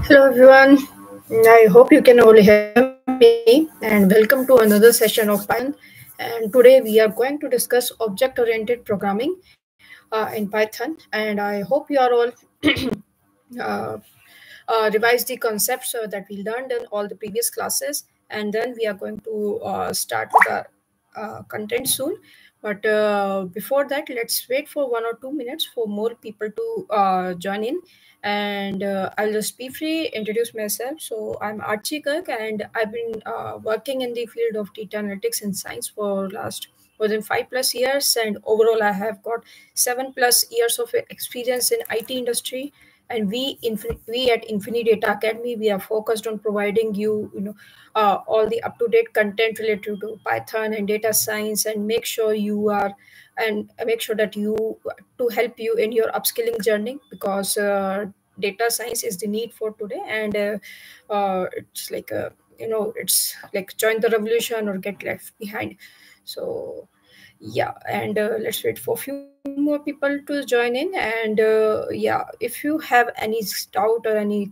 Hello everyone, I hope you can all hear me and welcome to another session of Python. And today we are going to discuss object-oriented programming in Python, and I hope you are all uh, revise the concepts that we learned in all the previous classes, and then we are going to start with the content soon. But before that, let's wait for 1 or 2 minutes for more people to join in. And I'll just be free, introduce myself. So I'm Archie Kirk, and I've been working in the field of data analytics and science for last more than 5+ years. And overall, I have got 7+ years of experience in IT industry. And we at Infinity Data Academy, we are focused on providing you all the up-to-date content related to Python and data science, and make sure that you to help you in your upskilling journey, because data science is the need for today. And it's like it's like join the revolution or get left behind. So yeah, and let's wait for a few more people to join in. And yeah, if you have any doubt or any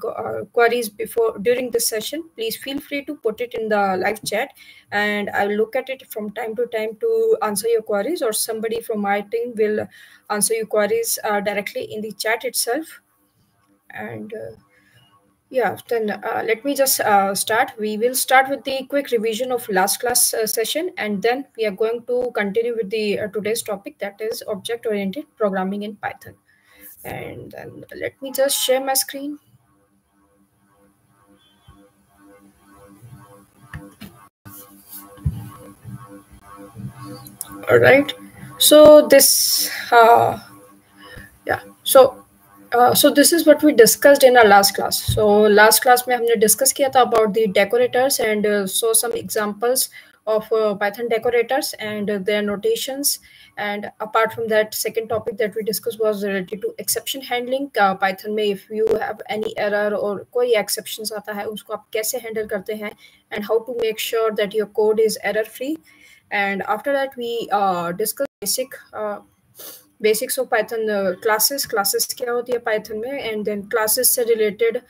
queries before during this session, please feel free to put it in the live chat, and I'll look at it from time to time to answer your queries, or somebody from my team will answer your queries directly in the chat itself. And yeah, then let me just start. We will start with the quick revision of last class session, and then we are going to continue with the today's topic, that is object-oriented programming in Python. And then let me just share my screen. All right. So this, yeah. So this is what we discussed in our last class. So last class में हमने discuss किया था about the decorators, and saw some examples of Python decorators and their notations. And apart from that, second topic that we discussed was related to exception handling. Python में if you have any error और कोई exceptions आता है, उसको आप कैसे handle करते हैं, and how to make sure that your code is error free. And after that, we discussed basics of Python classes क्या होती है Python में, and then classes से related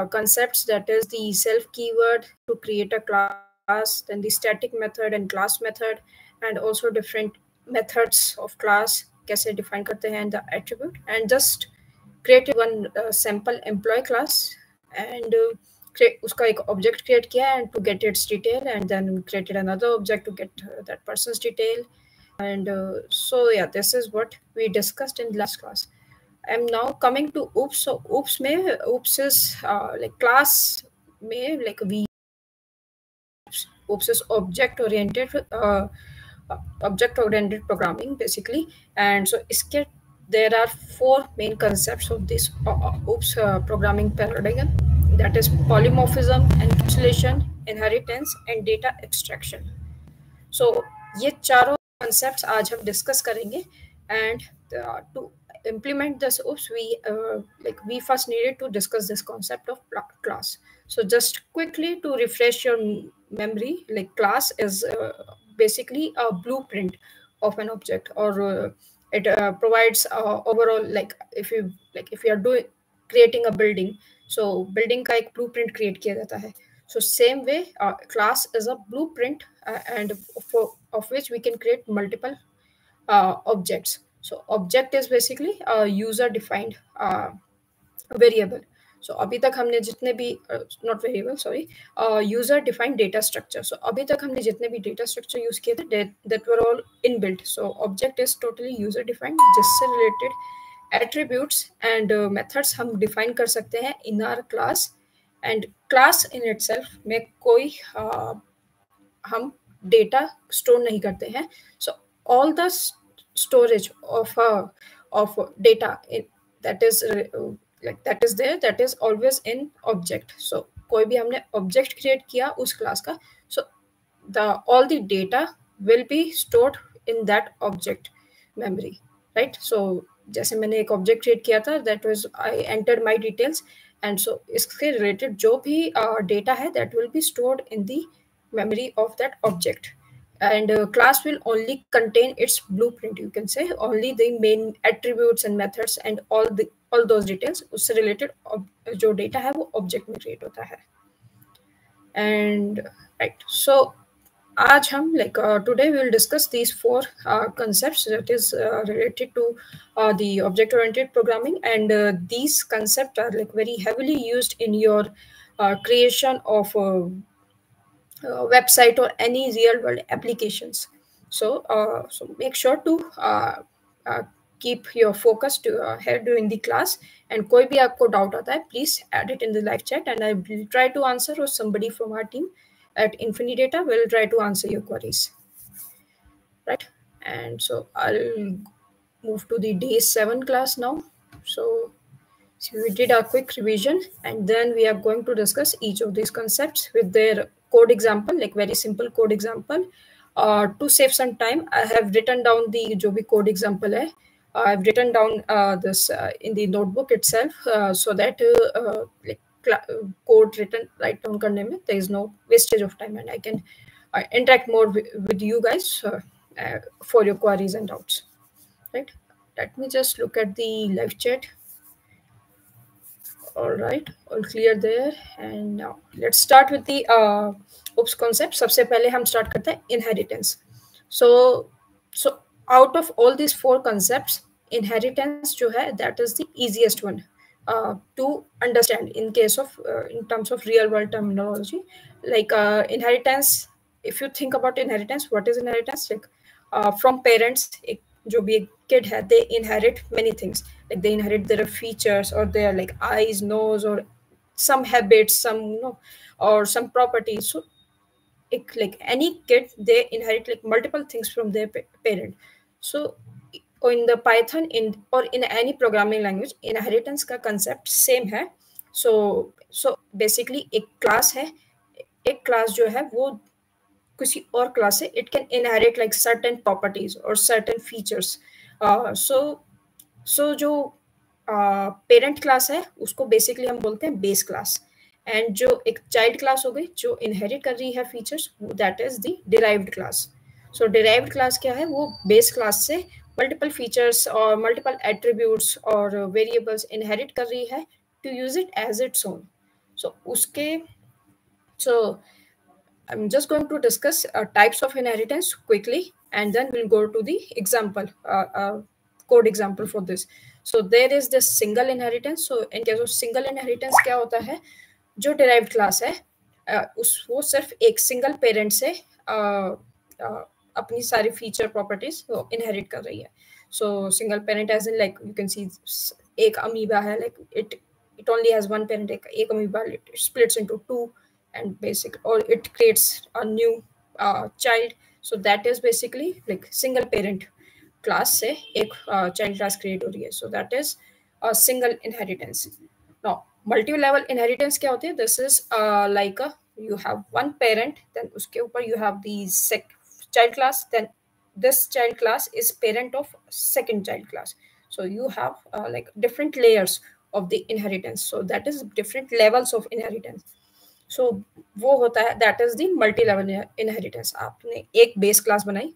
concepts, that is the self keyword to create a class, then the static method and class method, and also different methods of class कैसे define करते हैं, and the attribute, and just created one sample employee class, and उसका एक object create किया and to get its detail, and then created another object to get that person's detail. And so yeah, this is what we discussed in last class. I'm now coming to oops. So oops is like class में like we oops is object oriented programming basically. And so iske there are 4 main concepts of this oops programming paradigm, that is polymorphism, encapsulation, inheritance, and data extraction. So ये चारों concepts आज हम discuss करेंगे. And to implement this oops, we first needed to discuss this concept of class. So just quickly to refresh your memory, like class is basically a blueprint of an object, or it provides overall, like if you are doing creating a building, so building का एक blueprint create किया जाता है. So same way, class is a blueprint, and of which we can create multiple objects. So object is basically a user defined variable. So अभी तक हमने जितने भी not variable, sorry, user defined data structure. So अभी तक हमने जितने भी data structure use किए थे, that were all inbuilt. So object is totally user defined, जिससे related attributes and methods हम define कर सकते हैं in our class. And class in itself में कोई हम data store नहीं करते हैं. So all the storage of data that is that is there, that is always in object. So कोई भी हमने object create किया उस class का, so all the data will be stored in that object memory, right? So जैसे मैंने एक object create किया था, that was I entered my details, and so इसके related जो भी data है, that will be stored in the memory of that object. And class will only contain its blueprint, you can say, only the main attributes and methods and all the all those details, उससे related जो data है वो object में create होता है. And right, सो आज हम today we will discuss these four concepts that is related to the object oriented programming, and these concepts are very heavily used in your creation of website or any real world applications. So make sure to uh, keep your focus to here during the class, and कोई भी आपको doubt आता है, please add it in the live chat and I will try to answer, or somebody from our team at Infinidata will try to answer your queries. Right, and so I'll move to the day 7 class now. So we did a quick revision, and then we are going to discuss each of these concepts with their code example, like very simple code example. To save some time, I have written down the jo bhi code example hai. I've written down this in the notebook itself, so that code written right down karne mein there is no wastage of time, and I can interact more with you guys for your queries and doubts. Right, let me just look at the live chat. All right, all clear there. And now let's start with the oops concept. सबसे पहले हम start करते हैं inheritance. So out of all these four concepts, inheritance जो है, that is the easiest one to understand in case of in terms of real world terminology. Like inheritance, if you think about inheritance, what is inheritance? Like from parents, जो भी एक kid है, they inherit many things. Like they inherit their features, or their like eyes, nose, or some habits, some or some properties. So like any kid, they inherit like multiple things from their parent. So in the Python or in any programming language, inheritance का concept same है. So basically एक class है, एक class जो है वो किसी और क्लास से it can inherit like certain properties or certain features. So जो पेरेंट क्लास है उसको बेसिकली हम बोलते हैं बेस क्लास, एंड जो एक चाइल्ड क्लास हो गई जो इनहेरिट कर रही है features, that is the derived class. So derived class क्या है? वो बेस क्लास से मल्टीपल फीचर्स और मल्टीपल एट्रीब्यूट्स और वेरिएबल्स इनहेरिट कर रही है to use it as its own. So I'm just going to discuss types of inheritance quickly, and then we'll go to the example, code example for this. So there is this single inheritance. So in case of single inheritance क्या होता है? जो derived class है वो सिर्फ एक single parent से अपनी सारी feature properties inherit कर रही है. So single parent as in like you can see एक amoeba है, like it only has one parent. एक amoeba, it splits into two, and or it creates a new child. So that is basically like single parent class से एक child class create हो रही है. So that is a single inheritance. Now multi-level inheritance क्या होती है? This is like you have one parent, then उसके ऊपर you have the child class, then this child class is parent of second child class. So you have like different layers of the inheritance. So that is different levels of inheritance. So वो होता है, that is the multi-level inheritance. आपने एक base class बनाई,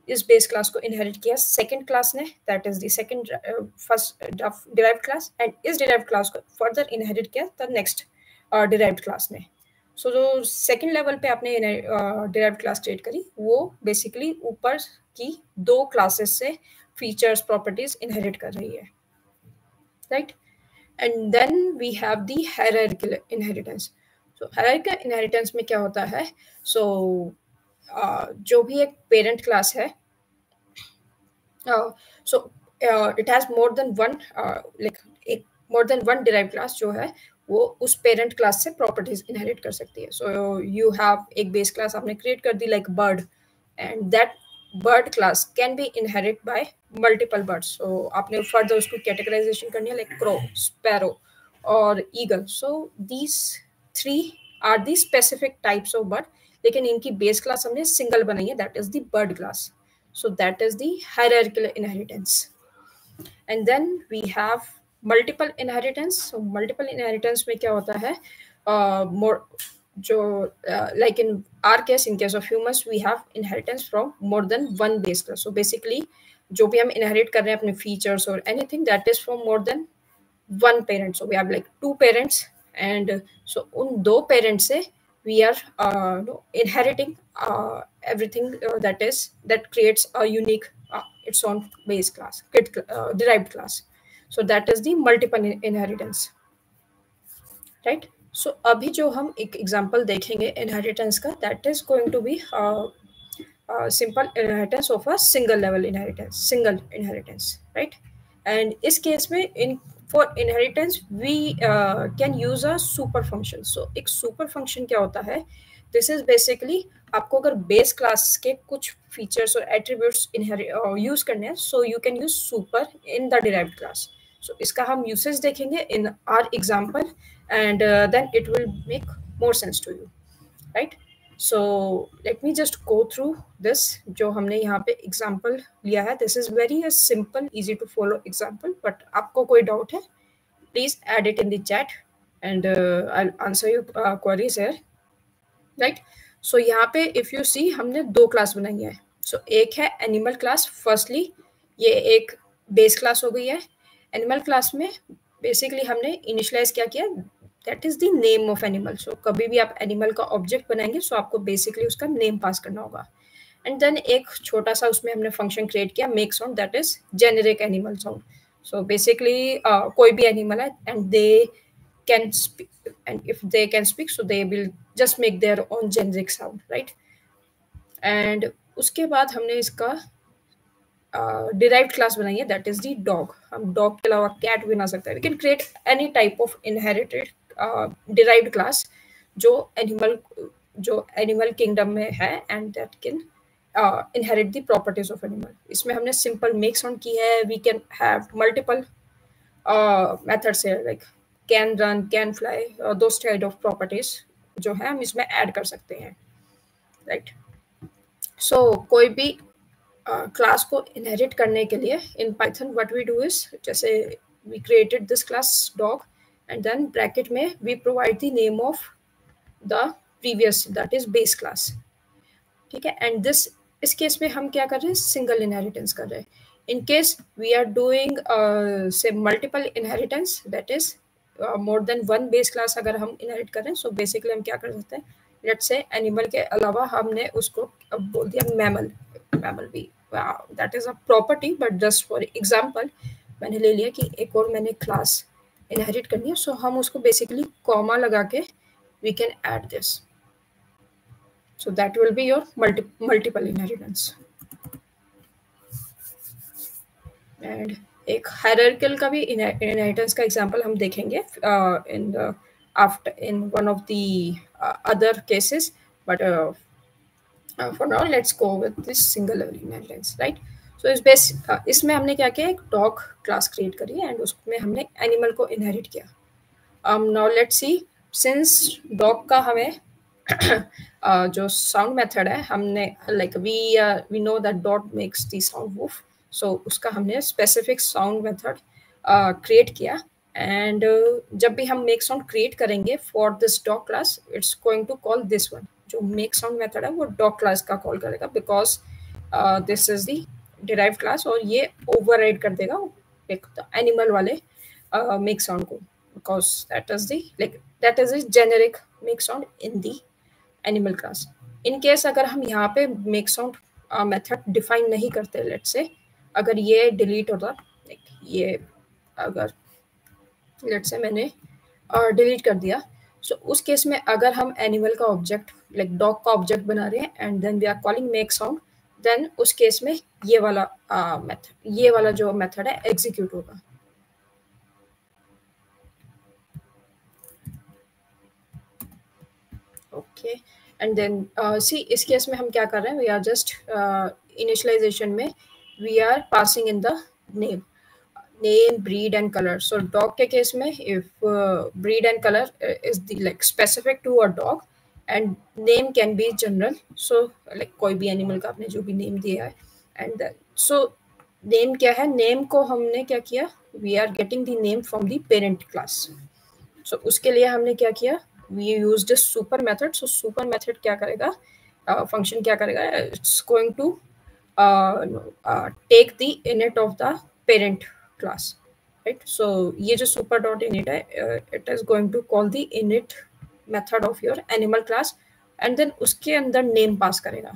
इस base class को inherit किया second class ने, that is the second first derived class, and इस derived class को further inherit किया the next derived class ने. So जो second level पे आपने derived class create करी, वो basically ऊपर की दो classes से features properties inherit कर रही है, right? And then we have the hierarchical inheritance. So hierarchical inheritance में क्या होता है? So जो भी एक parent class है, so it has more than one like more than one derived class जो है वो उस parent class से properties inherit कर सकती है. So you have एक base class आपने create कर दी like bird, and that bird class can be inherited by multiple birds. So आपने further उसको categorization करनी है like crow, sparrow और eagle. So these three are the specific types of bird, लेकिन इनकी base class हमने single बनाई है, that is the bird class. So that is the hierarchical inheritance. And then we have multiple inheritance. So multiple inheritance में क्या होता है? More जो like in our case, in case of humans, we have inheritance from more than one base class. So basically जो भी हम inherit कर रहे हैं अपने features or anything, that is from more than one parent. So we have like two parents, and so उन दो parents से we are inheriting everything that creates a unique its own base class, derived class. So that is the multiple inheritance, right? So अभी जो हम एक example देखेंगे inheritance का, that is going to be simple inheritance of a single inheritance, right? And इस case में for inheritance we can use a super function. So एक super function क्या होता है? This is basically आपको अगर base class के कुछ features और attributes use करने हैं, so you can use super in the derived class. So इसका हम usage देखेंगे in our example, and then it will make more sense to you, right? So let me just go through this जो हमने यहाँ पे example लिया है. This is very a simple, easy to follow example. But आपको कोई doubt है, please add it in the chat, and I'll answer your queries here, right? So यहाँ पे if you see हमने दो class बनाई है. So एक है animal class. Firstly ये एक base class हो गई है. Animal class में basically हमने initialize क्या किया, that is the name of animal. So कभी भी आप animal का object बनाएंगे, so आपको basically उसका name pass करना होगा. And then एक छोटा सा उसमें हमने function create किया make sound, that is generic animal sound. So basically कोई भी animal है and they can speak, and if they can speak, so they will just make their own generic sound, right? And उसके बाद हमने इसका derived class बनाई है, that is the dog. हम dog के अलावा cat भी बना सकते हैं. We can create any type of inherited derived class जो animal kingdom में है, and that can inherit the properties of animal. इसमें हमने simple make sound की है. We can have multiple methods here, like can run, can fly, those kind of properties जो है हम इसमें add कर सकते हैं, right? So कोई भी क्लास को इनहेरिट करने के लिए in Python what we do is, जैसे we created this class dog, and then bracket में we provide the name of the previous, that is base class, ठीक है? एंड दिस इस केस में हम क्या कर रहे हैं, सिंगल इनहेरिटेंस कर रहे हैं. In case we are doing say multiple inheritance, that is more than one base class अगर हम इनहेरिट कर रहे हैं, सो बेसिकली हम क्या कर सकते हैं, लेट्स से एनिमल के अलावा हमने उसको अब बोल दिया मैमल भी, that is a property, but just for example मैंने ले लिया कि एक और मैंने क्लास इनहेरिट करनी है, सो हम उसको बेसिकली कॉमा लगा के we can add this. So that will be your multiple inheritance. And एक hierarchical का भी inheritance का example हम देखेंगे in one of the other cases, but for now let's go with this single level inheritance, right? So इसमें हमने क्या किया, एक dog class create करी and उसमें हमने animal को inherit किया. Now let's see, since dog का हमें जो साउंड मेथड है हमने like we know that dog makes the sound woof, so उसका हमने स्पेसिफिक साउंड मेथड क्रिएट किया. एंड जब भी हम मेक साउंड क्रिएट करेंगे for this dog class, it's going to call this one. जो मेक साउंड मेथड है वो डॉग क्लास का कॉल करेगा, because this is the derived class, और ये ओवरराइड कर देगा एक एनिमल वाले मेक साउंड को, because that is the generic make sound in the animal class. In case अगर हम यहाँ पे मेक साउंड मेथड डिफाइन नहीं करते, लेट्स से अगर ये डिलीट होता, ये अगर लेट्स से मैंने डिलीट कर दिया, सो उस केस में अगर हम एनिमल का ऑब्जेक्ट लाइक डॉग का ऑब्जेक्ट बना रहे हैं and then we are calling make sound, then उस केस में ये वाला जो मेथड है एग्जीक्यूट होगा. ओके, एंड देन सी इस केस में हम क्या कर रहे हैं, वी आर जस्ट इनिशियलाइजेशन में we are passing in the name, breed and color. So dog के केस में if breed and color is the like specific to a dog and name can be general, so like कोई भी animal का आपने जो भी name दिया है, and so name क्या है, name को हमने क्या किया, we are getting the name from the parent class. So उसके लिए हमने क्या किया, we used a super method. So super method क्या करेगा, function क्या करेगा, it's going to take the init of the parent class, right. So ये जो सुपर डॉट इनिट है, it is going to call the init method of your animal class and then उसके अंदर name pass करेगा.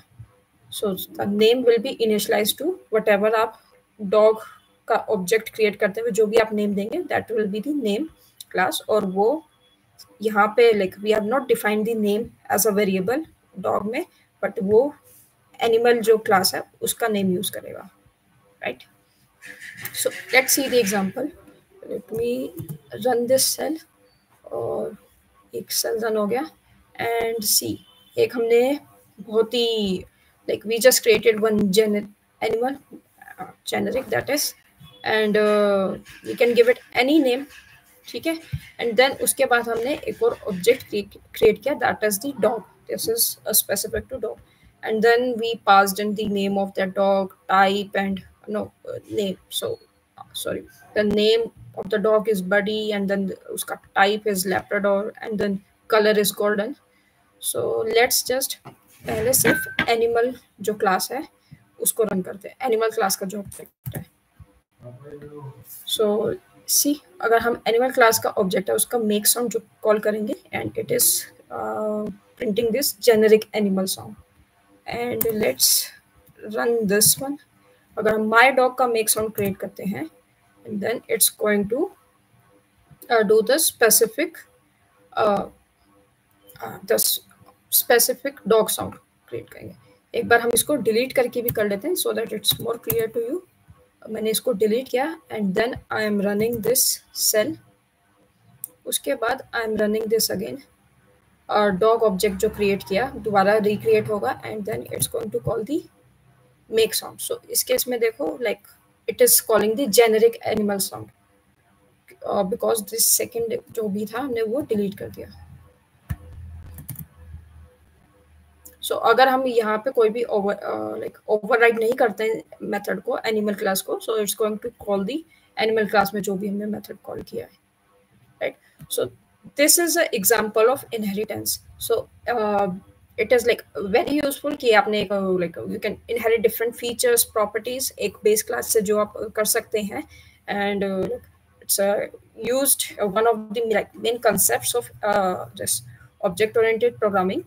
So the name will be initialize to whatever आप dog का object create करते हुए जो भी आप नेम देंगे that will be the name class. और वो यहाँ पे like we have not defined the name as a variable dog में, बट वो एनिमल जो क्लास है उसका नेम यूज करेगा. Right. So let's see the example. Let me run this cell. और एक सेल रन हो गया एंड सी एक हमने बहुत ही like we just created one animal generic that is and we can give it any name. ठीक है. एंड देन उसके बाद हमने एक और ऑब्जेक्ट क्रिएट किया that is the dog. This is specific to dog and then we passed in the name of that dog, type and no name. So sorry, the name of the dog is Buddy and then uska type is Labrador and then color is golden. So let's just पहले सिर्फ animal जो class है उसको run करते हैं. Animal class का जो object है. सो सी अगर हम एनिमल क्लास का ऑब्जेक्ट है उसका मेक साउंड जो कॉल करेंगे and it is printing this generic animal sound. And let's run this one. अगर हम माई डॉग का मेक साउंड क्रिएट करते हैं and then it's going to do the specific dog sound create करेंगे. एक बार हम इसको डिलीट करके भी कर लेते हैं so that it's more clear to you. मैंने इसको डिलीट किया and then I am running this cell. उसके बाद I am running this again. Dog object जो क्रिएट किया दोबारा रिक्रिएट होगा and then it's going to call the make sound. So इस केस में देखो like it is calling the generic animal sound because this second जो भी था हमने वो डिलीट कर दिया. सो अगर हम यहाँ पे कोई भी ओवरराइड नहीं करते हैं मेथड को एनिमल क्लास को so it's going to call the animal class में जो भी हमने मेथड कॉल किया है. Right. So this is an example of inheritance. So it is like very useful कि आपने एक like you can inherit different features properties एक base class से जो आप कर सकते हैं and it's used one of the like main concepts of this object oriented programming.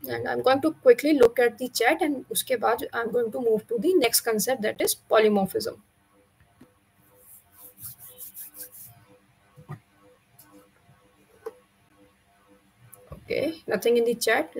And I'm going to quickly look at the chat and उसके बाद I'm going to move to the next concept that is polymorphism. Okay, nothing in the chat.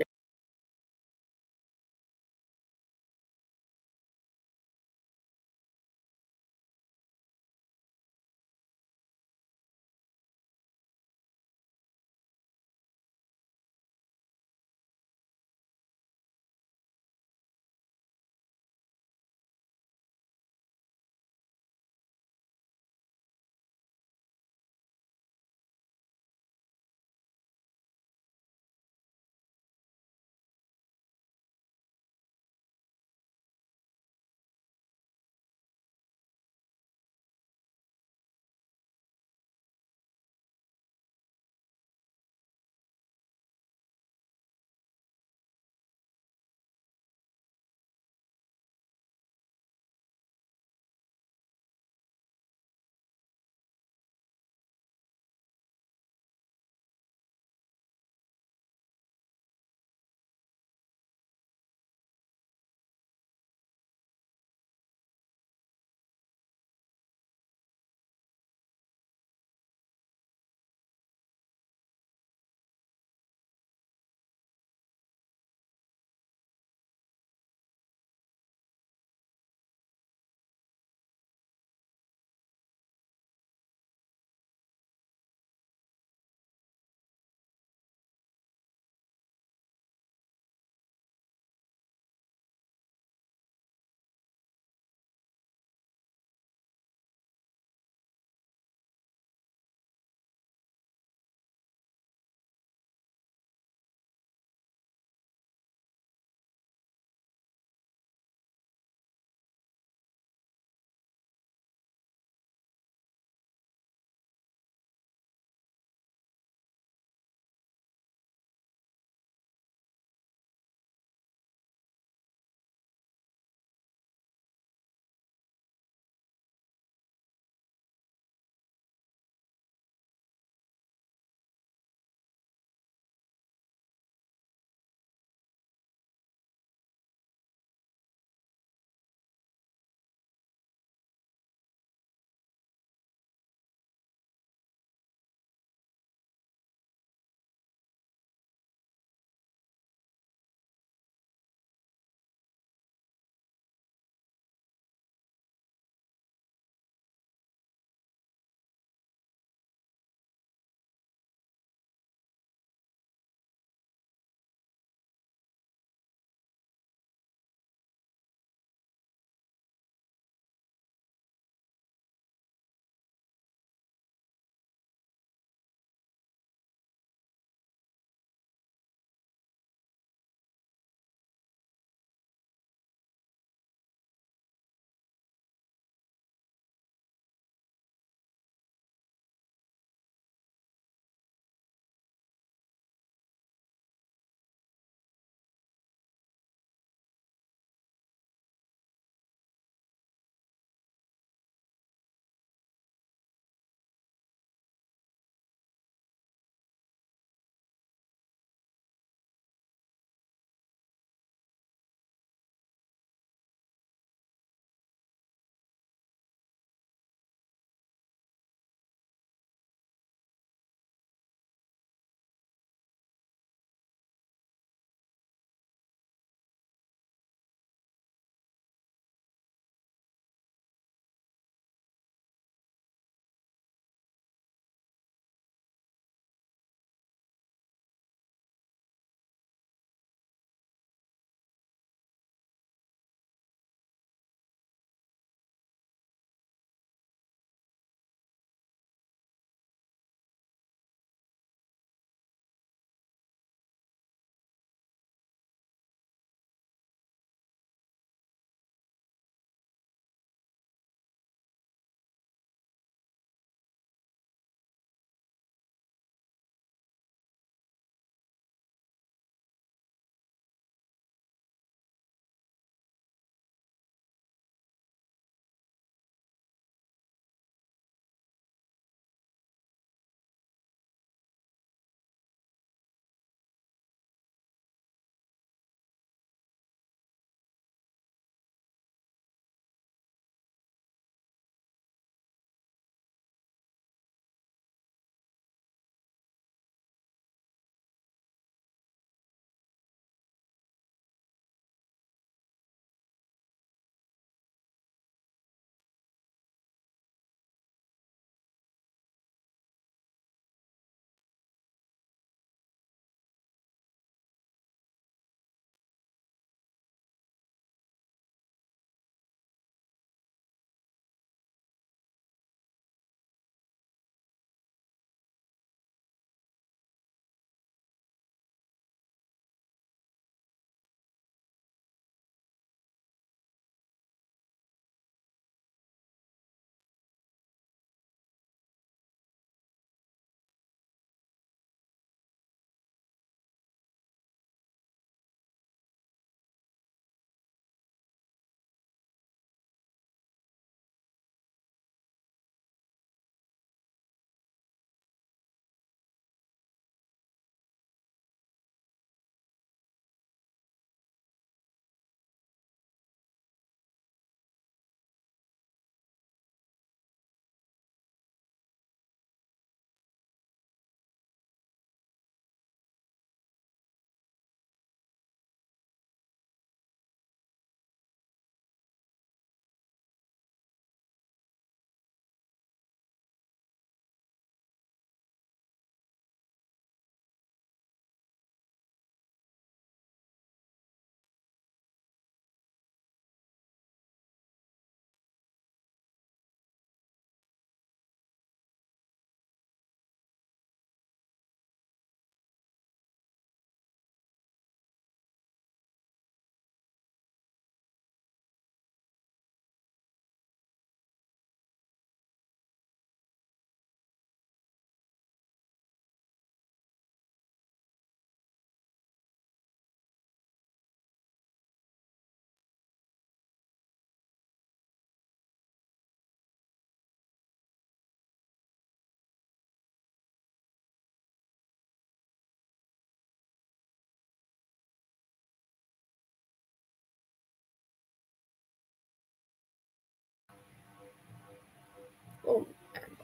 Oh,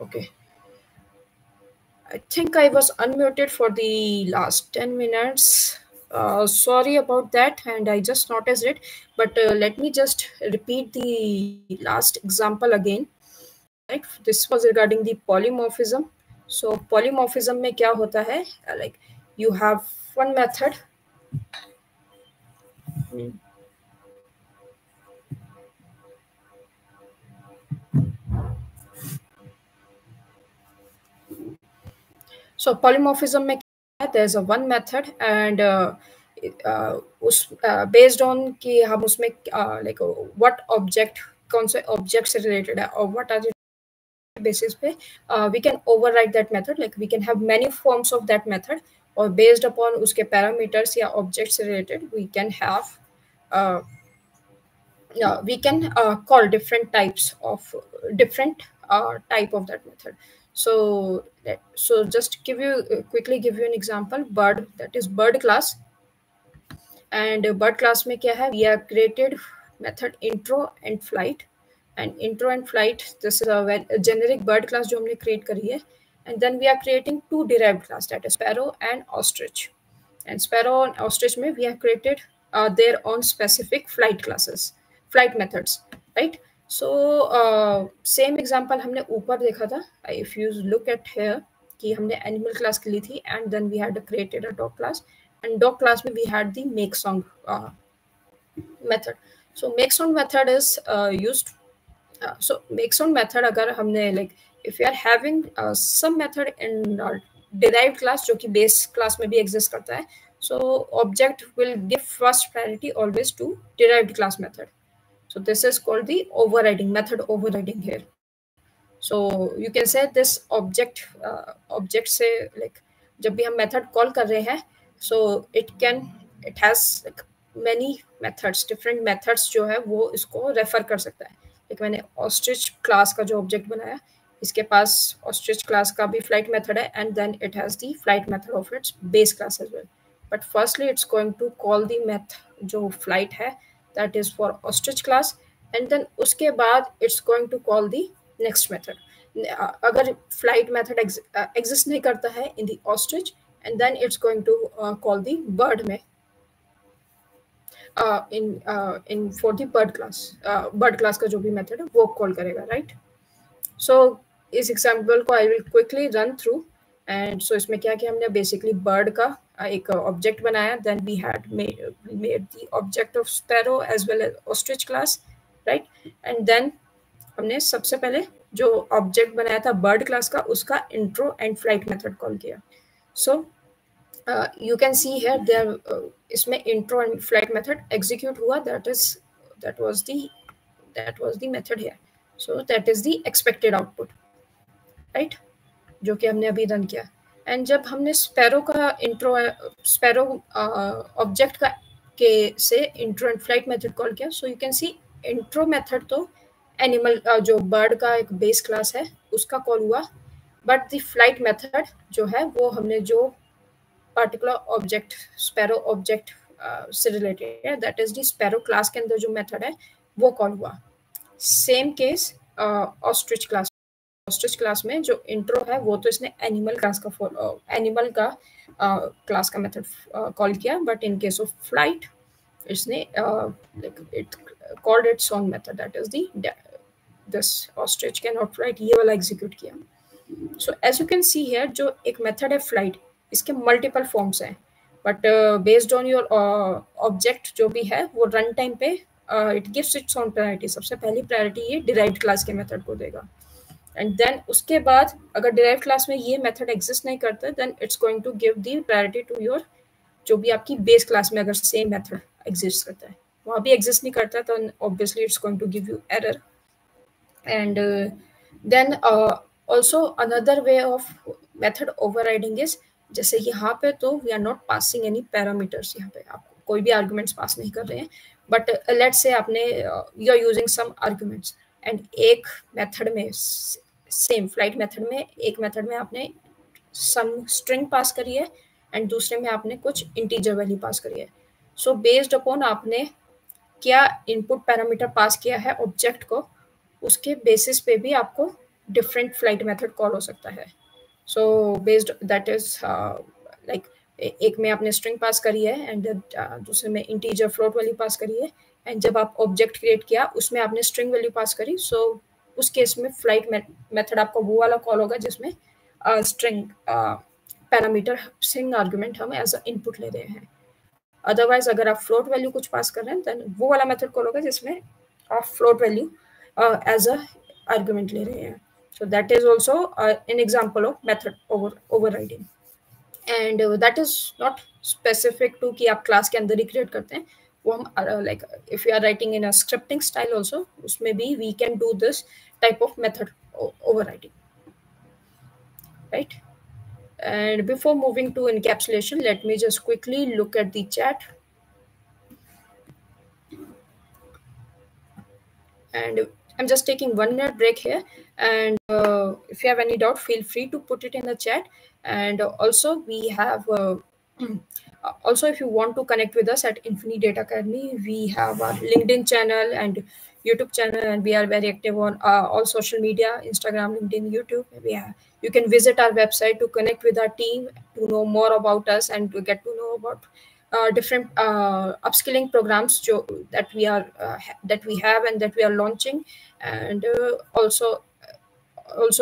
okay. I think I was unmuted for the last 10 minutes. Sorry about that, and I just noticed it. But let me just repeat the last example again. Right? This was regarding the polymorphism. So polymorphism में क्या होता है? Like you have one method. So polymorphism में क्या है? There's a one method and उस based on कि हम उसमें like what object कौन से object से related है और what are the basis पे we can override that method. Like we can have many forms of that method or based upon उसके parameters या objects से related we can have uh, we can call different types of different type of that method. So so just give you quickly give you an example. Bird, that is bird class. And bird class में क्या है? We have created method intro and flight. And intro and flight, this is a generic bird class जो हमने create करी है. And then we are creating two derived class, that is sparrow and ostrich. And sparrow and ostrich में we have created their own specific flight classes, flight methods, right? So same example हमने ऊपर देखा था. If you look at here कि हमने animal class के ली थी and then we had created a dog class. And dog class में we had the make sound method. So make sound method is used. So make sound method अगर हमने like if you are having some method in derived class जो कि base class में भी exist करता है, so object will give first priority always to derived class method. So this is called the overriding method, overriding here. So you can say this object से like जब भी हम method call कर रहे हैं, so it has like many methods, different methods जो है वो इसको refer कर सकता है. like मैंने ostrich class का जो object बनाया, इसके पास ostrich class का भी flight method है and then it has the flight method of its base class as well. But firstly it's going to call the method जो flight है, that is for ostrich class, and then उसके बाद it's going to call the next method. अगर flight method exist नहीं करता है in the ostrich, and then it's going to call the bird में in for the bird class का जो भी method है वो call करेगा, right? So इस example को I will quickly run through. And so इसमें क्या किया हमने? Basically bird का एक object बनाया, then we made the object of sparrow as well as ostrich class, right? And then हमने सबसे पहले जो ऑब्जेक्ट बनाया था बर्ड क्लास का उसका intro and flight method call किया. So you can see here there इसमें intro and flight method execute हुआ. That was the method here. So that is the expected output, right, जो कि हमने अभी रन किया. एंड जब हमने स्पैरो ऑब्जेक्ट का के से intro and flight method call किया, so you can see intro method तो एनिमल जो बर्ड का एक बेस क्लास है उसका कॉल हुआ, बट द फ्लाइट मेथड जो है वो हमने जो पर्टिकुलर ऑब्जेक्ट स्पैरो ऑब्जेक्ट से रिलेटेड है, that is the sparrow class के अंदर जो मेथड है वो कॉल हुआ. सेम केस ऑस्ट्रिच क्लास में जो इंट्रो है वो तो इसने एनिमल का क्लास का मेथड कॉल किया, but in case of flight इसने it called its own method, that is this ostrich cannot flight, ये वाला execute किया. So as you can see here जो एक method है flight, इसके multiple forms हैं, but based on your object जो भी है वो run time पे it gives its own priority. सबसे पहली priority ये derived class के method को देगा, and then उसके बाद अगर derived class में ये method exist नहीं करता then it's going to give the priority to your जो भी आपकी base class में अगर same method exist करता है, वहाँ भी exist नहीं करता तो obviously it's going to give you error. And then also another way of method overriding is जैसे यहाँ पे तो we are not passing any parameters, यहाँ पे आप कोई भी arguments पास नहीं कर रहे हैं, but let's say आपने you are using some arguments and एक method में same flight method में एक method में आपने some string पास करी है and दूसरे में आपने कुछ integer value पास करी है. So based upon आपने क्या इनपुट पैरामीटर पास किया है ऑब्जेक्ट को, उसके बेसिस पे भी आपको डिफरेंट फ्लाइट मेथड कॉल हो सकता है. So based that is like एक में आपने स्ट्रिंग पास करी है एंड दूसरे में इंटीजर फ्लोट वैल्यू पास करी है, एंड जब आप ऑब्जेक्ट क्रिएट किया उसमें आपने स्ट्रिंग वैल्यू पास करी. सो उस केस में फ्लाइट मेथड आपका वो वाला कॉल होगा जिसमें स्ट्रिंग पैरामीटर स्ट्रिंग आर्गुमेंट हम एज अ इनपुट ले रहे हैं. अदरवाइज अगर आप फ्लोट वैल्यू कुछ पास कर रहे हैं देन वो वाला मेथड कॉल होगा जिसमें आप float value as a argument ले रहे हैं. So that is also an example of method overriding. And that is not specific to कि आप class के अंदर ही create करते हैं. वो हम like if we are writing in a scripting style also, उसमें भी we can do this type of method overriding, right? And before moving to encapsulation, let me just quickly look at the chat. And I'm just taking 1 minute break here, and if you have any doubt, feel free to put it in the chat. And also we have also, if you want to connect with us at Infinity Data Academy, we have our LinkedIn channel and YouTube channel, and we are very active on all social media: Instagram, LinkedIn, YouTube. You can visit our website to connect with our team, to know more about us, and to get to know about different upskilling programs that we have and that we are launching. And also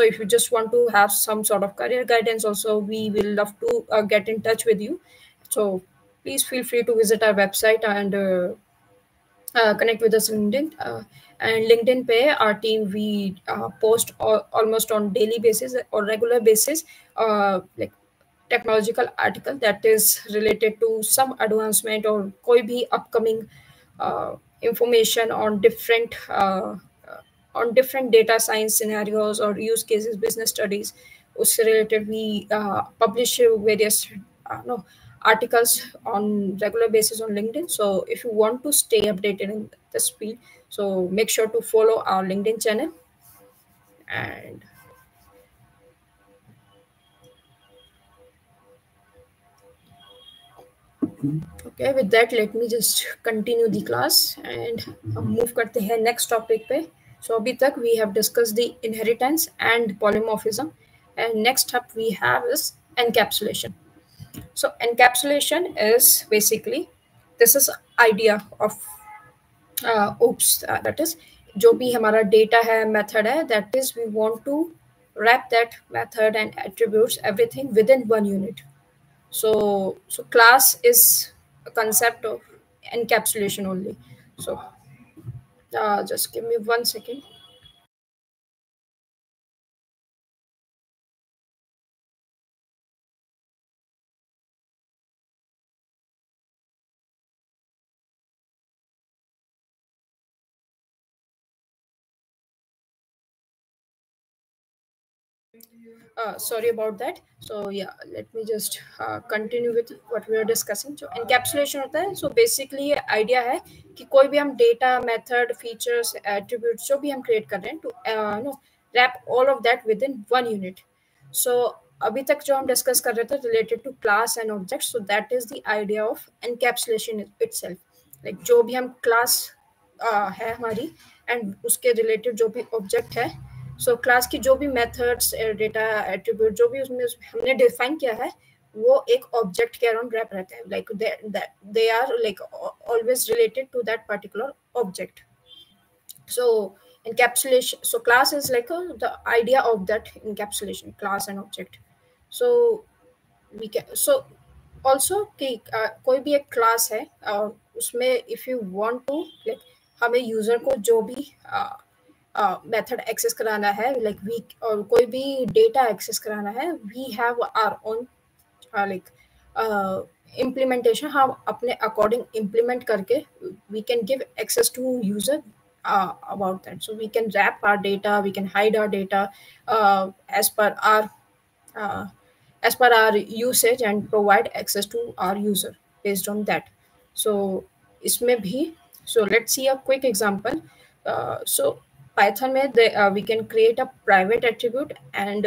if you just want to have some sort of career guidance also, we will love to get in touch with you. So please feel free to visit our website and connect with us on LinkedIn. And LinkedIn pay our team, we post almost on daily basis or regular basis, like technological article that is related to some advancement or koi bhi upcoming information on different data science scenarios or use cases, business studies. उससे related we publish various no articles on regular basis on LinkedIn. So if you want to stay updated in this field, so make sure to follow our LinkedIn channel. And okay, with that, let me just continue the class and move करते हैं next topic पे. So अभी तक we have discussed the inheritance and polymorphism, and next up we have is encapsulation. So encapsulation is basically, this is idea of that is जो भी हमारा data है, method है, that is we want to wrap that method and attributes everything within one unit. So class is a concept of encapsulation only. So just give me 1 second. Sorry about that. So yeah, let me just continue with what we are discussing. So encapsulation होता है. So basically ये idea है कि कोई भी हम data, method, features, attributes जो भी हम create कर रहे हैं, to no wrap all of that within one unit. So अभी तक जो हम discuss कर रहे थे related to class and objects, so that is the idea of encapsulation itself. Like जो भी हम class है हमारी and उसके related जो भी object है, सो क्लास की जो भी मेथड्स, डेटा, एट्रीब्यूट जो भी उसमें हमने डिफाइन किया है, वो एक ऑब्जेक्ट के अराउंड रैप रहते हैं. Like they are like always related to that particular object. So encapsulation, so class is like the idea of that encapsulation, class and object. So we can, so also कि कोई भी एक class है और उसमें if you want to like हमें user को जो भी मेथड एक्सेस कराना है, लाइक वी और कोई भी डेटा एक्सेस कराना है, we have our own like implementation. हम अपने अकॉर्डिंग इम्प्लीमेंट करके we can give access to user about that. So we can wrap our data, we can hide our data as per our usage and provide access to our user based on that. So इसमें भी, so let's see a quick example. So Python में we can create a private attribute, and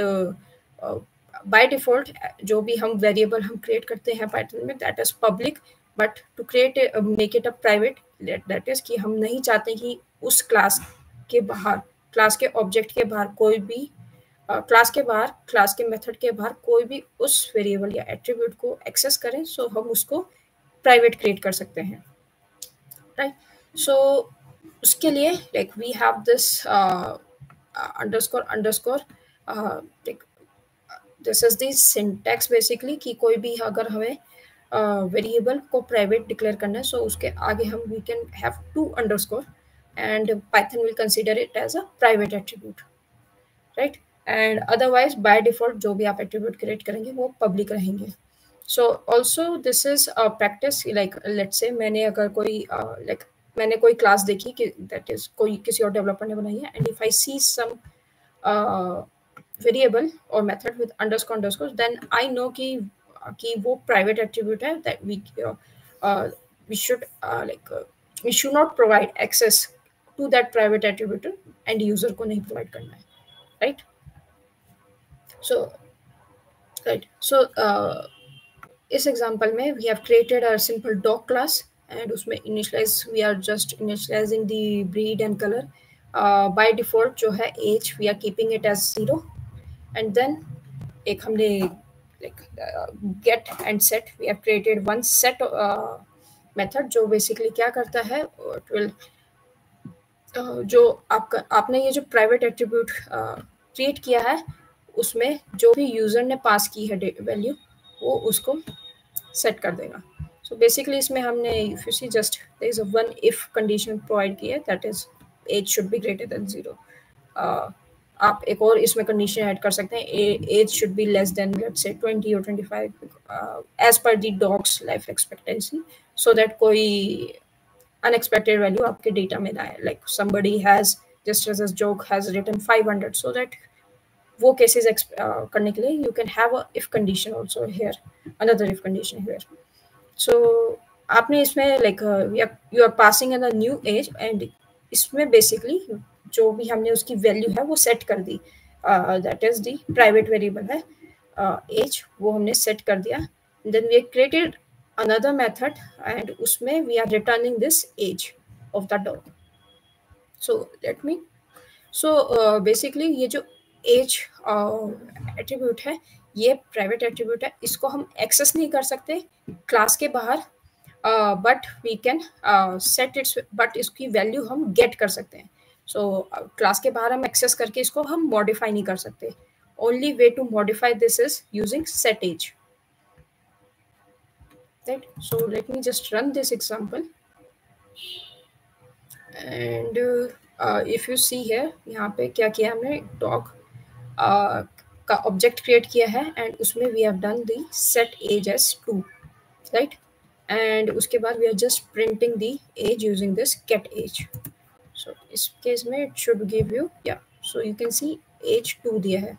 by default जो भी हम variable हम create करते हैं Python में, that is public, but to create make it a private, that is कि हम नहीं चाहते कि उस क्लास के बाहर, क्लास के ऑब्जेक्ट के बाहर कोई भी क्लास के बाहर, क्लास के मेथड के बाहर कोई भी उस वेरिएबल या एट्रीब्यूट को एक्सेस करें, सो हम उसको प्राइवेट क्रिएट कर सकते हैं, राइट। सो उसके लिए like we have this underscore underscore, like this is the syntax basically, कि कोई भी अगर हमें वेरिएबल को प्राइवेट डिक्लेयर करना है, सो उसके आगे हम we can have two underscore and Python will consider it as a private attribute, right. And otherwise by default जो भी आप एट्रीब्यूट क्रिएट करेंगे वो पब्लिक रहेंगे। So also this is a practice, like let's say मैंने अगर कोई मैंने कोई क्लास देखी कि दैट इज कोई किसी और डेवलपर ने बनाई है, and if I see some variable or method with underscore underscore, then I know कि वो प्राइवेट एट्रीब्यूट है, that we should we should not provide access to that private attribute, and user को नहीं provide करना है, right. सो right, सो इस example में we have created a simple dog class, and उसमें initialize we are just initializing the breed and colour. By default जो है as we are keeping it as 0, and then एक हमने like get and set, we have created one set method जो basically क्या करता है, it will जो आपने ये जो प्राइवेट एट्रीब्यूट क्रिएट किया है उसमें जो भी यूजर ने पास की है वैल्यू वो उसको सेट कर देगा। सो बेसिकली इसमें हमने if you see just there is a one if condition provide की है, that is age should be greater than 0। आप एक और इसमें कंडीशन ऐड कर सकते हैं, age should be less than let's say 20 और 25 एज पर the dogs life expectancy, so that कोई unexpected value आपके डेटा में ना आए, like somebody has just as a joke has written 500, so that वो cases करने के लिए you can have a if condition also here, another if condition here. So आपने इसमें like you are passing in a new age, and इसमें basically जो भी हमने उसकी value है वो set कर दी, that is the private variable है age, वो हमने set कर दिया, then we created another method and उसमें we are returning this age of the dog. So let me, so basically ये जो age attribute है ये private attribute है, इसको हम access नहीं कर सकते class के बाहर, but we can set its, but इसकी value हम get कर सकते हैं। So class के बाहर हम access करके इसको हम modify नहीं कर सकते, only way to modify this is using set age, right? So let me just run this example, and if you see here यहाँ पे क्या किया हमने, dog का ऑब्जेक्ट क्रिएट किया है, एंड उसमें we have done the set age as 2, right. And उसके बाद we are just printing the age using this get age. So इस केस में इट शुड गिव यू, या so you can see age 2 दिया है,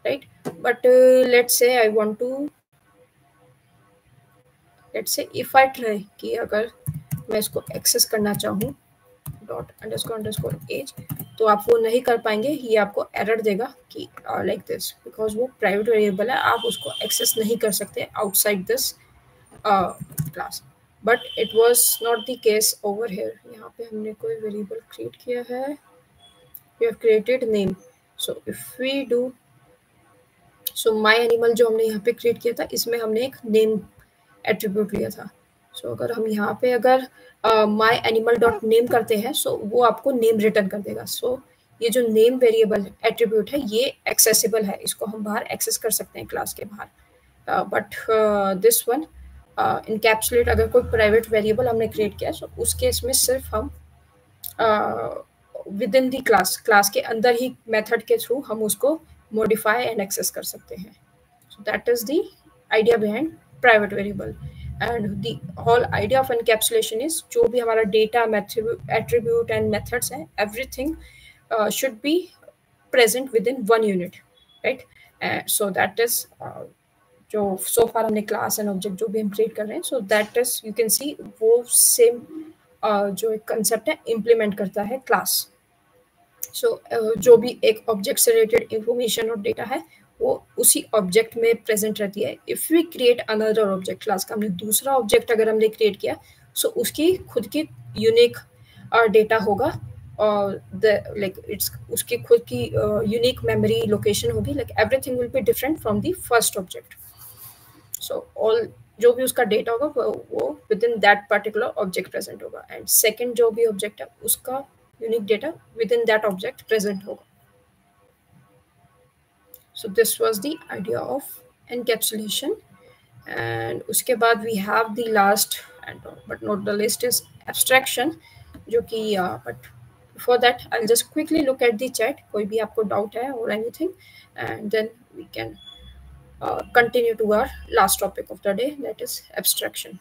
right. But let's say I want to, let's say if I try कि अगर मैं इसको access करना चाहूँ डॉट अंडरस्कोर अंडरस्कोर एज, तो आप वो नहीं कर पाएंगे, ये आपको एरर देगा कि लाइक दिस, बिकॉज वो प्राइवेट वेरिएबल है, आप उसको एक्सेस नहीं कर सकते outside this class. But it was not the case over here, यहाँ पे हमने कोई वेरिएबल क्रिएट किया है, we have created name. So if we do, so my animal जो हमने यहाँ पे क्रिएट किया था इसमें हमने एक नेम एट्रीब्यूट लिया था। सो अगर हम यहाँ पे अगर माई एनिमल डॉट नेम करते हैं, सो वो आपको नेम रिटर्न कर देगा। सो ये जो नेम वेरिएबल एट्रीब्यूट है ये एक्सेसिबल है, इसको हम बाहर एक्सेस कर सकते हैं क्लास के बाहर। बट दिस वन इनकैप्सुलेट, अगर कोई प्राइवेट वेरिएबल हमने क्रिएट किया, सो उस केस में सिर्फ हम विद इन दी क्लास के अंदर ही मेथड के थ्रू हम उसको मॉडिफाई एंड एक्सेस कर सकते हैं। So that is the idea behind private variable, and the whole idea of encapsulation is जो भी हमारा डेटा एट्रीब्यूट एंड मेथड्स हैं, everything should be present within one unit, right. So that is जो so फार हमने class and object जो भी हम create कर रहे हैं, so that is you can सी वो सेम जो एक कंसेप्ट है इम्प्लीमेंट करता है क्लास। सो जो भी एक ऑब्जेक्ट से रिलेटेड इंफॉर्मेशन और डेटा है वो उसी ऑब्जेक्ट में प्रेजेंट रहती है। If we create another object, class का हमने दूसरा ऑब्जेक्ट अगर हमने क्रिएट किया, सो उसकी खुद की यूनिक डेटा होगा लाइक इट्स उसकी खुद की यूनिक मेमोरी लोकेशन होगी, like everything will be different from the first object. So all जो भी उसका डेटा होगा वो with in that particular object present होगा, एंड सेकंड जो भी ऑब्जेक्ट है उसका unique data with in that object present होगा. So this was the idea of encapsulation. And उसके बाद we have the last and but not the least is abstraction, जो कि but before that I'll just quickly look at the chat. कोई भी आपको doubt है or anything, and then we can continue to our last topic of the day, that is abstraction.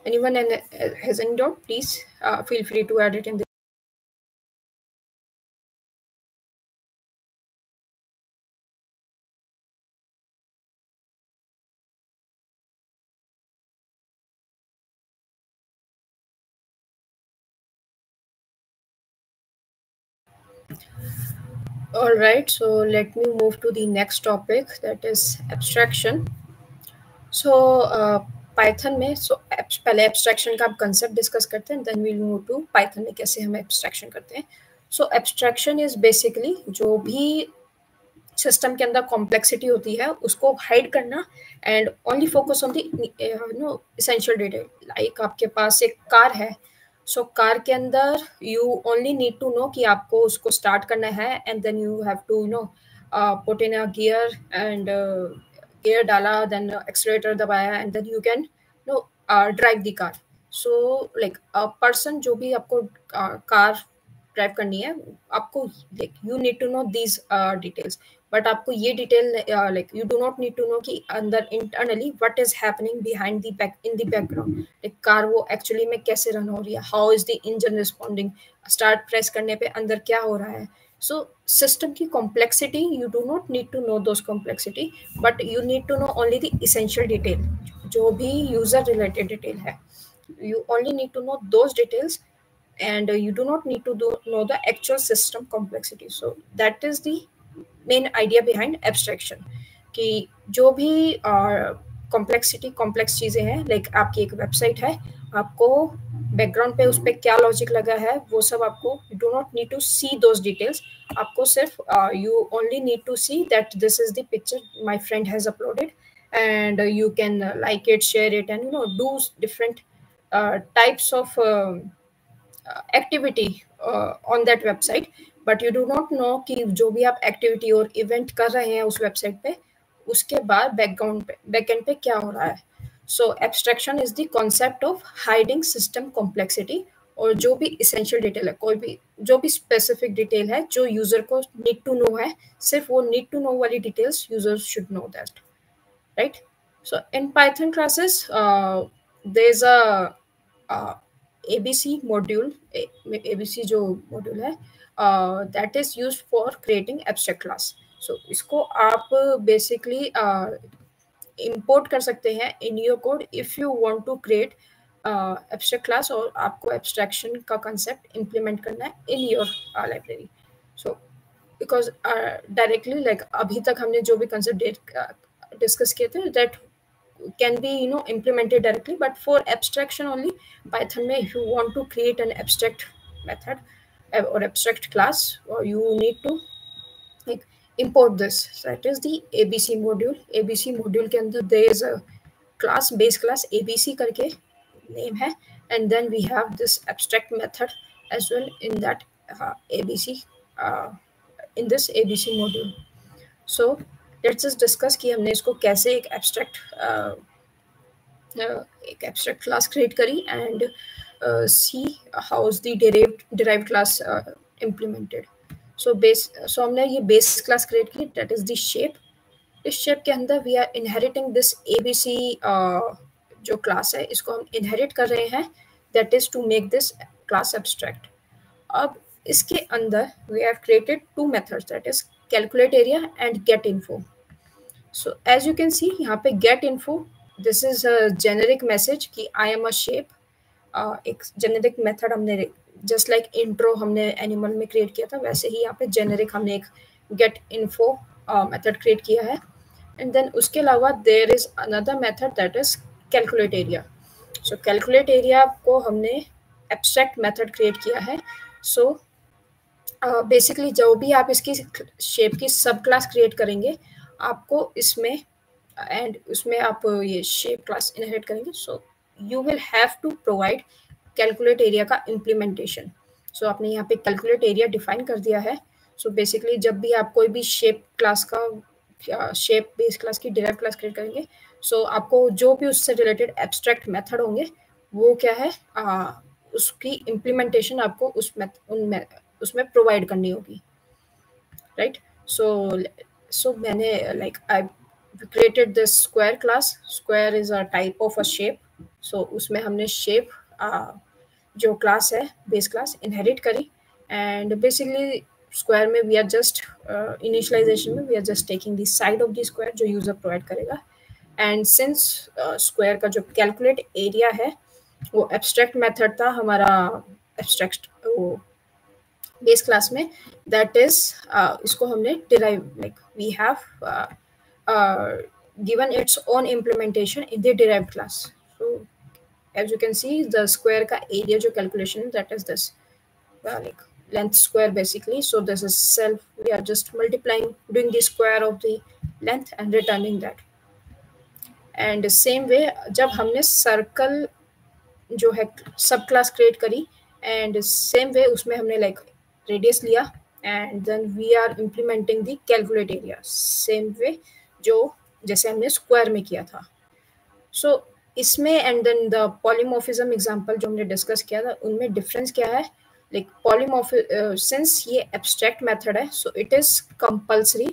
Anyone has any doubt, please feel free to add it in the. All right, so let me move to the next topic, that is abstraction. So Python में पहले abstraction का concept discuss करते हैं, then we'll move to Python में कैसे हम abstraction करते हैं. सो एब्स्ट्रैक्शन इज बेसिकली जो भी सिस्टम के अंदर कॉम्प्लेक्सिटी होती है उसको हाइड करना and only focus on the essential detail. Like आपके पास एक कार है, सो कार के अंदर you only need to know कि आपको उसको स्टार्ट करना है, and then you have to put in a gear and gear डाला, देन एक्सीलरेटर दबाया, and then you can drive the car. So like person जो भी आपको कार ड्राइव करनी है, आपको like you need to know these details, but आपको ये detail like you do not need to know कि अंदर internally what is happening behind the back in the background. Like car वो एक्चुअली में कैसे रन हो रही है, how is the engine responding, start press करने पे अंदर क्या हो रहा है. सो सिस्टम की complexity you do not need to know those complexity, but you need to know only the essential detail, जो भी यूजर रिलेटेड डिटेल है. You only need to know those details, and you do not need to know the actual system complexity. So that is the main idea behind abstraction, कि जो भी complexity complex चीज़ें हैं, like आपकी एक website है, आपको बैकग्राउंड पे उस पर क्या लॉजिक लगा है वो सब आपको you do not need to see those details. आपको सिर्फ you only need to see that this is the picture my friend has uploaded, and you can like it, share it, and do different types of activity on that website. But you do not know कि जो भी आप activity और event कर रहे हैं उस website पे, उसके बाद बैकग्राउंड पे बैकएंड पे क्या हो रहा है. So abstraction is the concept of hiding system complexity, और जो भी इसेंशियल डिटेल है, कोई भी जो भी स्पेसिफिक डिटेल है जो यूजर को नीड टू नो है, सिर्फ वो नीड टू नो वाली details user should know that. Right? So in Python classes, there's a ABC module, ABC जो module है, that is used for creating abstract class. So इसको आप basically import कर सकते हैं in your code if you want to create abstract class, और आपको abstraction का concept implement करना है in your library. So because directly like अभी तक हमने जो भी concept discuss किए थे, that can be implemented directly, but for abstraction only, Python में if you want to create an abstract method or abstract class, or you need to like import this. So that is the ABC module. ABC module के अंदर there is a class, base class ABC करके name है, and then we have this abstract method as well in that ABC in this ABC module. So let's just discuss कि हमने इसको कैसे एक abstract class create करी, and see how is the derived class implemented. So हमने ये base class create की, that is the shape. इस shape के अंदर we are inheriting this ABC जो class है, इसको हम inherit कर रहे हैं, that is to make this class abstract. अब इसके अंदर we have created two methods, that is calculate area and get info. So as you can see यहाँ पे get info, this is a generic message कि I am a shape. एक generic method हमने just like intro हमने animal में create किया था, वैसे ही यहाँ पे generic हमने एक get info method create किया है. And then उसके अलावा there is another method that is calculate area. So calculate area को हमने एब्स्ट्रैक्ट मेथड क्रिएट किया है. सो बेसिकली जो भी आप इसकी शेप की सब क्लास क्रिएट करेंगे आपको इसमें एंड उसमें आप ये शेप क्लास इनहेरिट करेंगे. So you will have to provide calculate area का इम्प्लीमेंटेशन. सो आपने यहाँ पे कैलकुलेट एरिया डिफाइन कर दिया है. सो बेसिकली जब भी आप कोई भी शेप क्लास का शेप बेस क्लास की डिराइव क्लास क्रिएट करेंगे सो आपको जो भी उससे रिलेटेड एब्स्ट्रैक्ट मेथड होंगे वो क्या है उसकी इम्प्लीमेंटेशन आपको उसमें प्रोवाइड करनी होगी. राइट. सो मैंने like I created this square class. Square is a type of a shape. So उसमें हमने shape जो class है base class inherit करी and basically square में we are just initialization में we are just taking the side of the square जो user provide करेगा. And since square का जो calculate area है वो abstract method था हमारा abstract वो बेस क्लास में दैट इज इसको हमने derive like we have given its own implementation in the derived class. So as you can see the square का area जो calculation that is this like length square basically. So this is self we are just multiplying doing the square of the length and returning that. And same way जब हमने circle जो है subclass create करी and same way उसमें हमने like radius लिया and then we are implementing the calculate area same way जो जैसे हमने स्क्वायर में किया था. सो इसमें and then the polymorphism example जो हमने डिस्कस किया था उनमें डिफरेंस क्या है लाइक पॉलीमॉर्फिज्म सिंस ये एब्स्ट्रैक्ट मेथड है so it is compulsory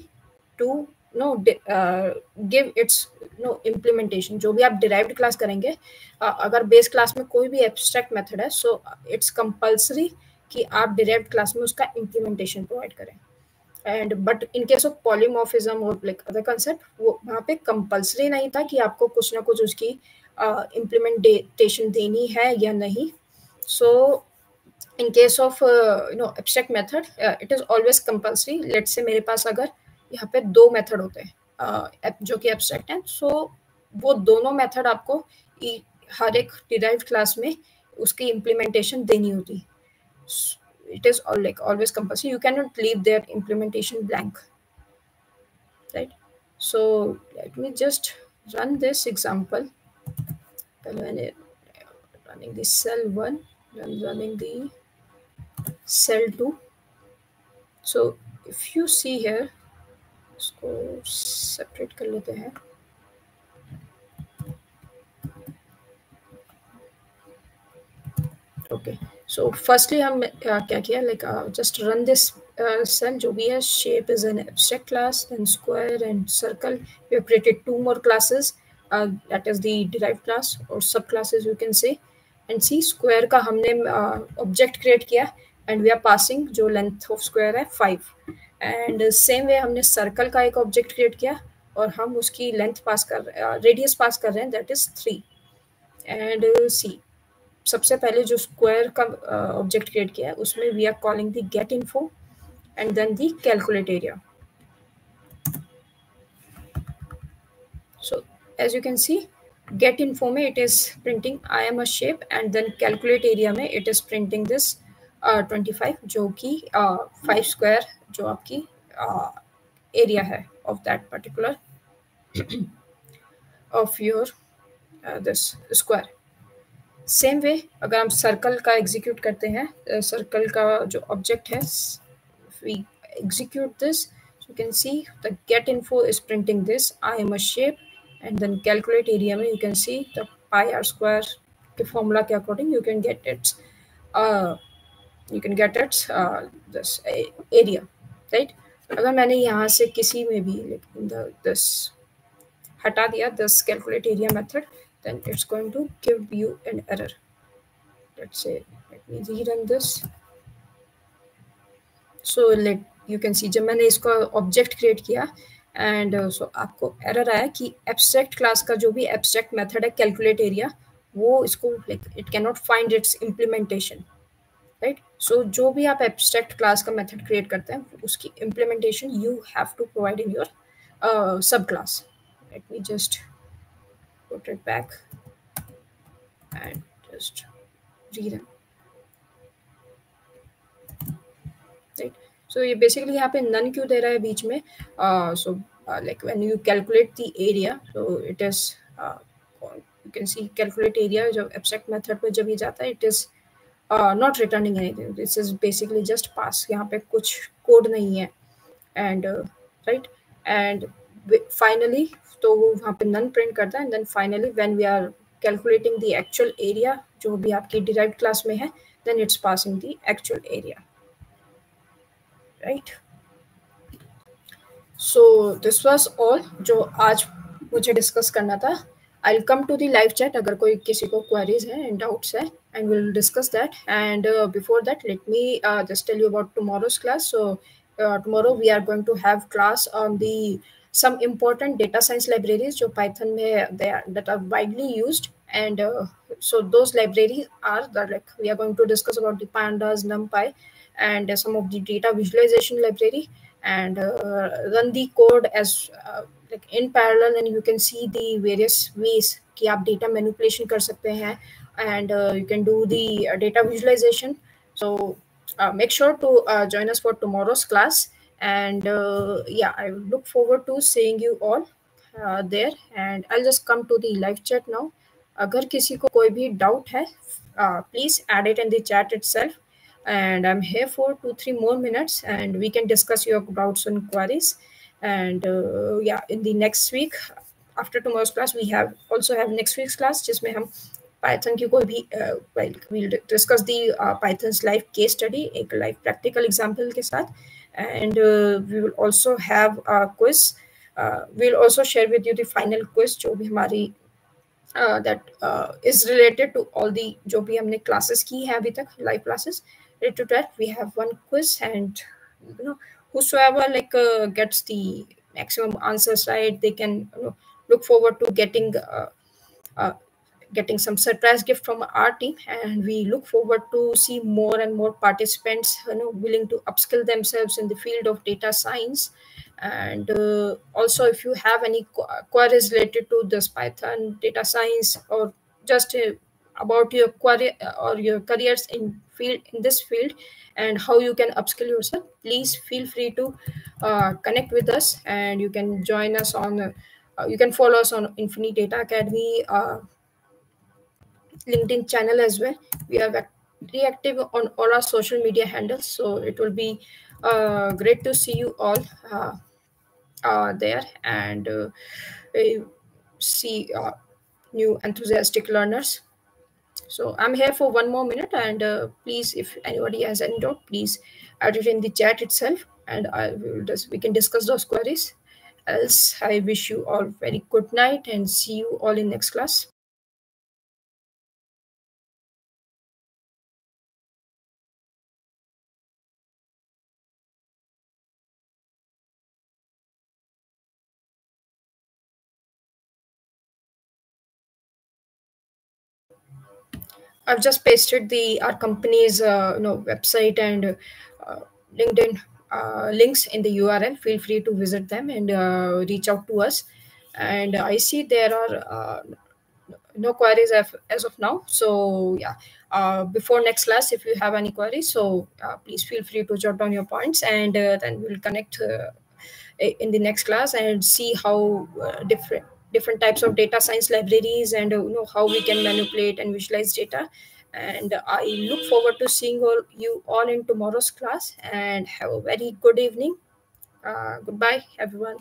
to no give its no implementation. जो भी आप डिराइव्ड क्लास करेंगे अगर बेस क्लास में कोई भी एब्स्ट्रैक्ट मेथड है सो इट्स कंपल्सरी कि आप डिराइव्ड क्लास में उसका इम्प्लीमेंटेशन प्रोवाइड करें. And but in case of polymorphism और लाइक अदर कंसेप्ट वो वहाँ पे कंपल्सरी नहीं था कि आपको कुछ ना कुछ उसकी इम्प्लीमेंटेशन देनी है या नहीं. सो in case of abstract method it is always compulsory. let's say मेरे पास अगर यहाँ पे दो मेथड होते हैं जो कि एब्स्ट्रैक्ट हैं सो वो दोनों मेथड आपको हर एक डिराइव्ड क्लास में उसकी इम्प्लीमेंटेशन देनी होती. It is like always compulsory. You can not leave their implementation blank. Right. So let me just run this example. पहले मैंने running the cell 1 then running the cell 2. so if you see here इसको separate कर लेते हैं. Okay. So firstly हम क्या किया like just run this cell जो भी है shape is an abstract class then square and circle. we have created two more classes that is the derived class or subclasses you can say. and see square का हमने object create किया and we are passing जो length of square है 5. And same वे हमने circle का एक object create किया और हम उसकी लेंथ पास कर रेडियस पास कर रहे हैं दैट इज 3. एंड सी सबसे पहले जो स्क्वायर का ऑब्जेक्ट क्रिएट किया है उसमें we are calling the get info and then the calculate area. So as you can see get info में it is printing I am a shape and then calculate area में it is printing this 25 जो कि 5 square जो आपकी area है of that particular of your this square. Same way अगर हम circle का एग्जीक्यूट करते हैं सर्कल का जो ऑब्जेक्ट है we execute this you can see the get info is printing this I am a shape and then calculate area में you can see the pi r square के formula के according you can get its this area. right. अगर मैंने यहाँ से किसी में भी this हटा दिया this calculate area method then it's going to give you an error. let's say let me rerun this. so you can see जब मैंने इसका object create किया and so आपको error आया कि abstract class का जो भी abstract method है calculate area वो इसको it cannot find its implementation. Right. So जो भी आप एब्स्ट्रैक्ट क्लास का मेथड क्रिएट करते हैं उसकी implementation you have to provide in your sub class. Let me just put it back and just rerun. Right. So ये basically यहाँ पे नन क्यों दे रहा है बीच में? सो like when you calculate the area, so it is you can see calculate area जो abstract method पे जब ये जाता है, it is not returning anything. This is basically just pass. यहाँ पे कुछ कोड नहीं है. And right. एंड फाइनली तो वो वहाँ पे नन प्रिंट करता है. And then finally when we are calculating the actual area जो भी आपकी डिराइव्ड क्लास में है, then it's passing the actual area, right. So this was all जो आज मुझे डिस्कस करना था. I will come to the live chat अगर कोई किसी को क्वेरीज है एंड डाउट्स है, and will discuss that. And before that let me just tell you about tomorrow's class. So tomorrow we are going to have class on the some important data science libraries जो Python में that are widely used. And so those libraries are like we are going to discuss about the pandas, numpy, and some of the data visualization library, and run the code as like in parallel, and you can see the various ways कि आप data manipulation कर सकते हैं, and you can do the data visualization. So make sure to join us for tomorrow's class. And yeah, I look forward to seeing you all there. And I'll just come to the live chat now. अगर किसी को कोई भी doubt है, please add it in the chat itself. And I'm here for 2-3 more minutes, and we can discuss your doubts and queries. And yeah, in the next week after tomorrow's class, we also have next week's class जिसमें हम Python की कोई भी we'll discuss the Python's live case study, एक live practical example के साथ. And we will also have a quiz. We'll also share with you the final quiz जो भी हमारी that is related to all the जो भी हमने classes की है अभी तक, live classes related to that. We have one quiz, and you know, whosoever like gets the maximum answers right, they can look forward to uh, getting some surprise gift from our team. And we look forward to see more and more participants willing to upskill themselves in the field of data science. And also if you have any queries related to this Python data science, or just about your query or your careers in this field, and how you can upskill yourself, please feel free to connect with us. And you can join us on you can follow us on Infinity Data Academy LinkedIn channel as well. We are very active on all our social media handles, so it will be great to see you all there, and see new enthusiastic learners. So I'm here for 1 more minute, and please, if anybody has any doubt, please add it in the chat itself, and we can discuss those queries. Else, I wish you all very good night, and see you all in next class. I've just pasted our company's website and LinkedIn links in the URL. Feel free to visit them and reach out to us. And I see there are no queries as of now. So yeah, before next class, if you have any queries, so please feel free to jot down your points, and then we'll connect in the next class and see how different types of data science libraries, and how we can manipulate and visualize data. And I look forward to seeing you all in tomorrow's class, and have a very good evening. Goodbye everyone.